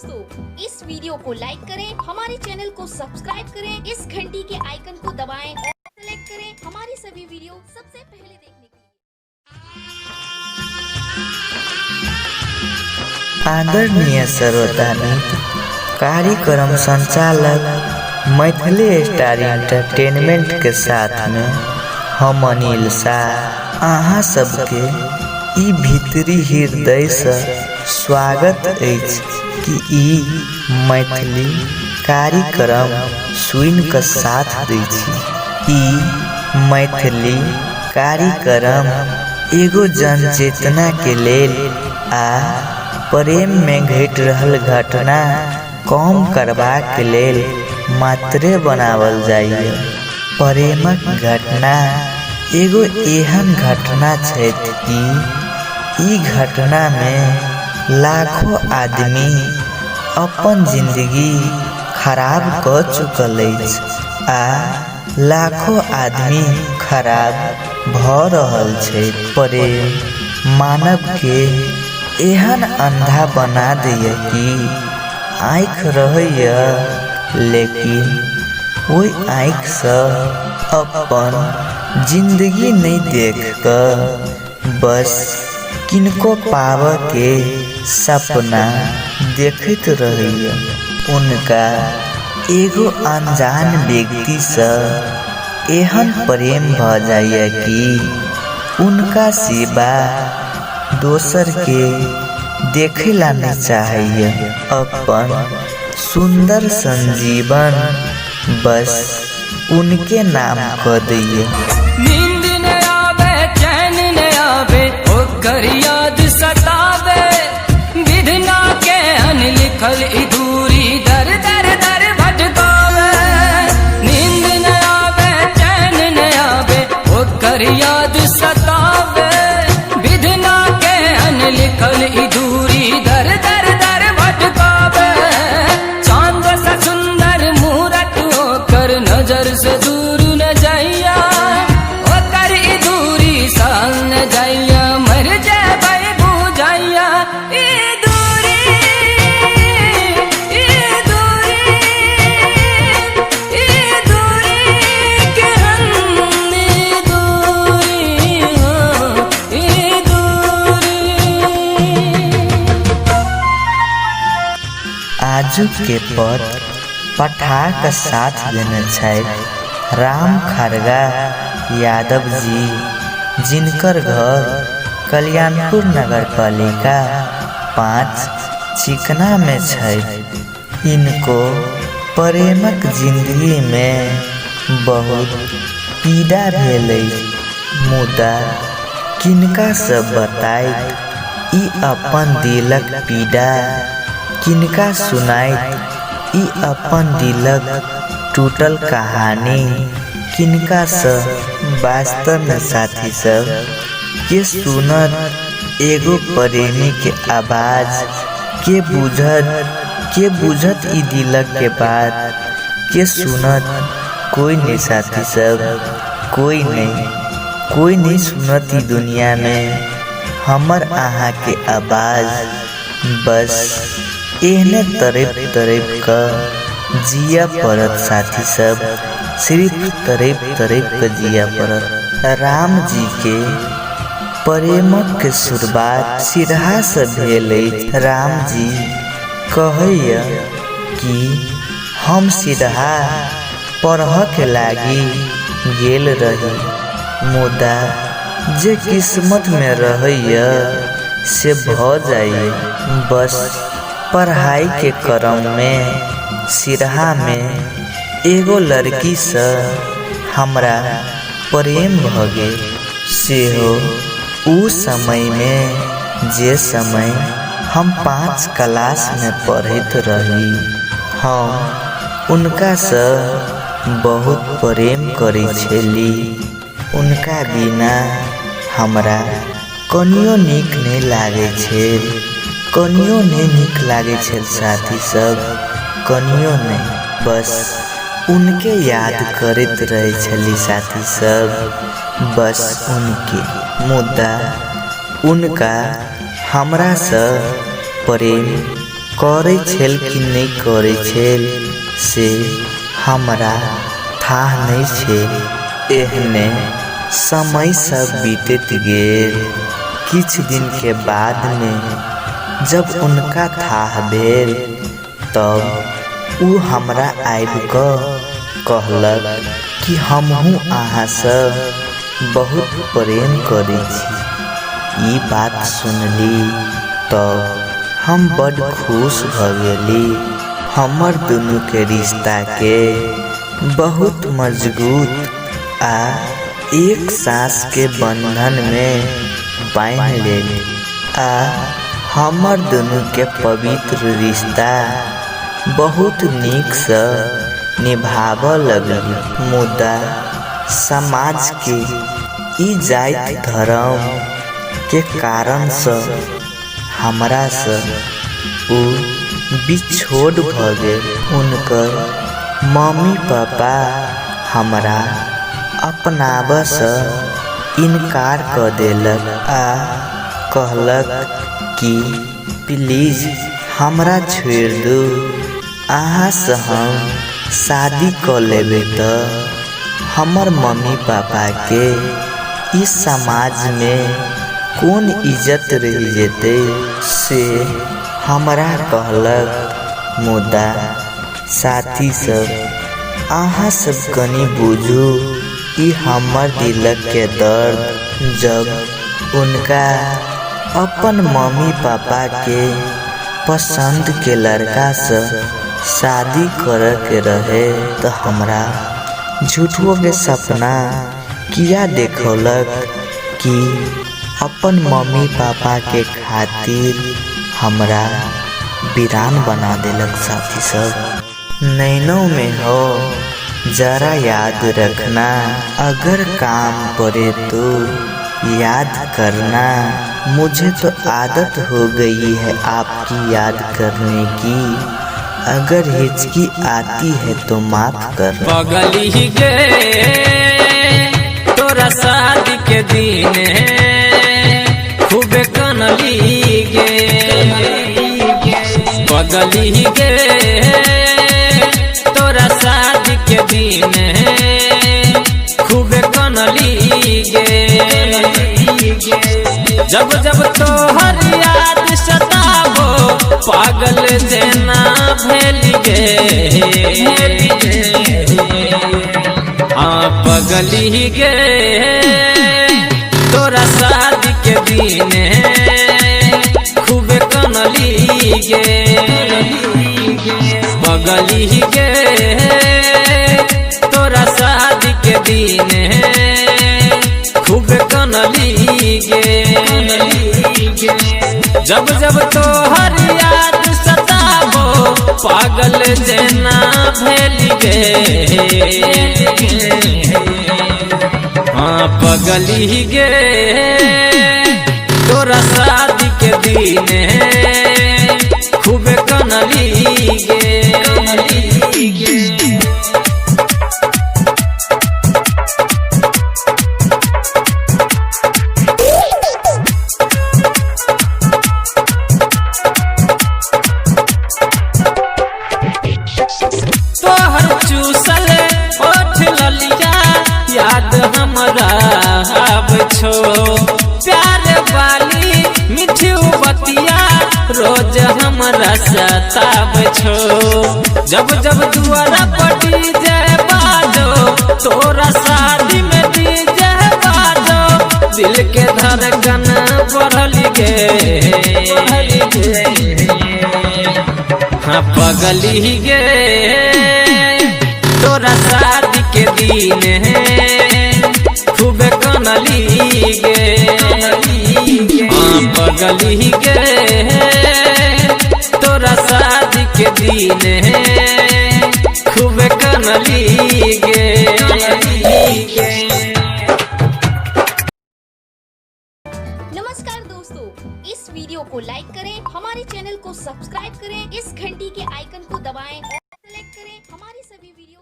दोस्तों, इस वीडियो को लाइक करें, हमारे चैनल को सब्सक्राइब करें, इस घंटी के आइकन को दबाएं और सेलेक्ट करें हमारी सभी वीडियो सबसे पहले देखने के लिए। आदरणीय श्रोतामित्र, कार्यक्रम संचालक मैथिली स्टार एंटरटेनमेंट के साथ में हम अनिल शाह अहाँ सबके ई भीतरी हृदय से स्वागत अछि कि ई मैथिली कार्यक्रम सुन के साथ दै छी। ई मैथिली कार्यक्रम एगो जनचेतना के लेल आ प्रेम में घट रहल घटना कम करबाक लेल मात्रे बनावल जाइए। प्रेमक घटना एगो एहन घटना छै कि ई घटना में लाखों आदमी अपन जिंदगी खराब कर चुकल अछि आ लाखों आदमी खराब भ रहल छै। प्रेम मानव के एहन अंधा बना दैए कि आँख रहैए लेकिन ओहि आँख से अपन जिंदगी नहीं देख कर बस किनको पावे के सपना देखते रहैए। उनका एगो अनजान व्यक्ति से एहन प्रेम भ जाइए कि उनका सिवा दोसर के देखेला नहीं चाहिए। अपन सुंदर संजीवन बस उनके नाम कर दिए। नींद न आवे, चैन न आवे, ओकर याद सतावे, विधना के अनलिखल दूरी दर दर दर भटकावे। नींद न आवे, चैन न आवे, ओकर याद सतावे, विधना के अनलिखल दूरी दर दर दर भटकावे। चांद सा सुंदर मूरत ओकर नजर से दूर न जाइया, ओकर दूरी साल न जाइया, मर जाए बुझाइया। ई दूरी, ई दूरी, ई दूरी के हम दूरी हो, ई दूरी। आजू के पद पठाक साथ देने छै राम खरगा यादव जी, जिनकर घर कल्याणपुर नगर पालिका 5 चिकना में छै। इनको प्रेमक जिंदगी में बहुत पीड़ा भेल, मुदा किनका से बताइत ई अपन दिलक पीड़ा किनका सुनाइत ई अपन दिलक टूटल कहानी किनका से वास्तव में साथी सब के सुनत एगो प्रेमी के आवाज के बुझत ई दिलक के बात के सुनत कोई नहीं साथी सब, कोई नहीं सुनत ई दुनिया में हमर आहा के आवाज। बस एहने तरफ का जिया पड़त साथी सब, सिर्फ तरफ का जिया पड़त। राम जी के प्रेमक के शुरुआत सिरहा से भेल। राम जी कहैया कि हम सिरहा पढ़ के लागी गेल रही, मुदा जे किस्मत में रहैया से भ जाइए। बस पढ़ाई के क्रम में सिरहा में एगो लड़की से हमरा प्रेम भ गेल। सेहो उ समय में जे समय हम 5 क्लास में पढ़त रही, हम उनका से बहुत प्रेम करे छली। उनका बिना हमरा कनियो नीक नहीं लागे छे, कनियो नहीं नीक लागे छे साथी सब, कनियो नहीं। बस उनके याद करत रहे छली साथी सब, बस उनके। मुद्दा उनका हमरा से प्रेम करे छेल कि नहीं करे छेल से हमरा था नहीं छे। एहने समय सब बीतत गेल। किछ दिन के बाद में जब उनका था भेल तब उ हमरा आबि क कहलक कि हमहूँ अहाँ से बहुत प्रेम करै छी। ई बात सुनली तब हम बड़ खुश भ गेली। हमर दुनू के रिश्ता के बहुत मजबूत आ एक सांस के बंधन में बांध लेली आ हमर दुनू के पवित्र रिश्ता बहुत नीक से निभाव लगली। मुदा समाज के ई जाति धर्म के कारण से हमरा से उ बिछोड़ भ गेल। उनकर मम्मी पापा हमरा अपनाब से इनकार कर देलक आ कहलक कि प्लीज हमरा छोड़ दो। अहाँ से हम शादी कर लेबे तो हमर मम्मी पापा के इस समाज में कौन इज्जत रह जेते से हमरा कहलक। मुदा साथी सब अहाँ सब कनी बुझू ई हमर दिलक के दर्द। जब उनका अपन मम्मी पापा के पसंद के लड़का से शादी करे के रहे तो हमरा झूठों के सपना किया देखौलक कि अपन मम्मी पापा के खातिर हमरा वीरान बना देलक। साथी सब नैनों में हो जरा याद रखना, अगर काम पड़े तो याद करना। मुझे तो आदत हो गई है आपकी याद करने की, अगर हिचकी आती है तो माफ कर। पगली गे तोरा शादी के दिन खूब कनली गे। पगली गे तोरा शादी के दिन खूब कनली गे। जब जब तोहर याद सताबो पागल जेना भेल गे। हाँ पगली गे तोरा शादी के दिन खूब कनली गे। पगली गे तोरा शादी के दिन खूब कनली गे। जब जब तोहर याद सताबो पागल जेना भेल गे। हाँ पगली गे तोरा शादी के दिन खूब कनली गे। तोहर चूसल ओठ ललिया याद हमरा आब छो। प्यार वाली मिठी बतिया रोज हमरा सताब छो। जब जब दुआरा पर डीजे बाजो तोरा शादी में डीजे बाजो दिल के धड़कन बढ़ल गे। हाँ पगली गे तोरा शादी के दिन खूब कनली गे। हाँ पगली गे तोरा शादी के दिन खूब कनली गे। नमस्कार दोस्तों, इस वीडियो को लाइक करें, हमारे चैनल को सब्सक्राइब करें, इस घंटी के आइकन को दबाएं और सेलेक्ट करें हमारी सभी वीडियो।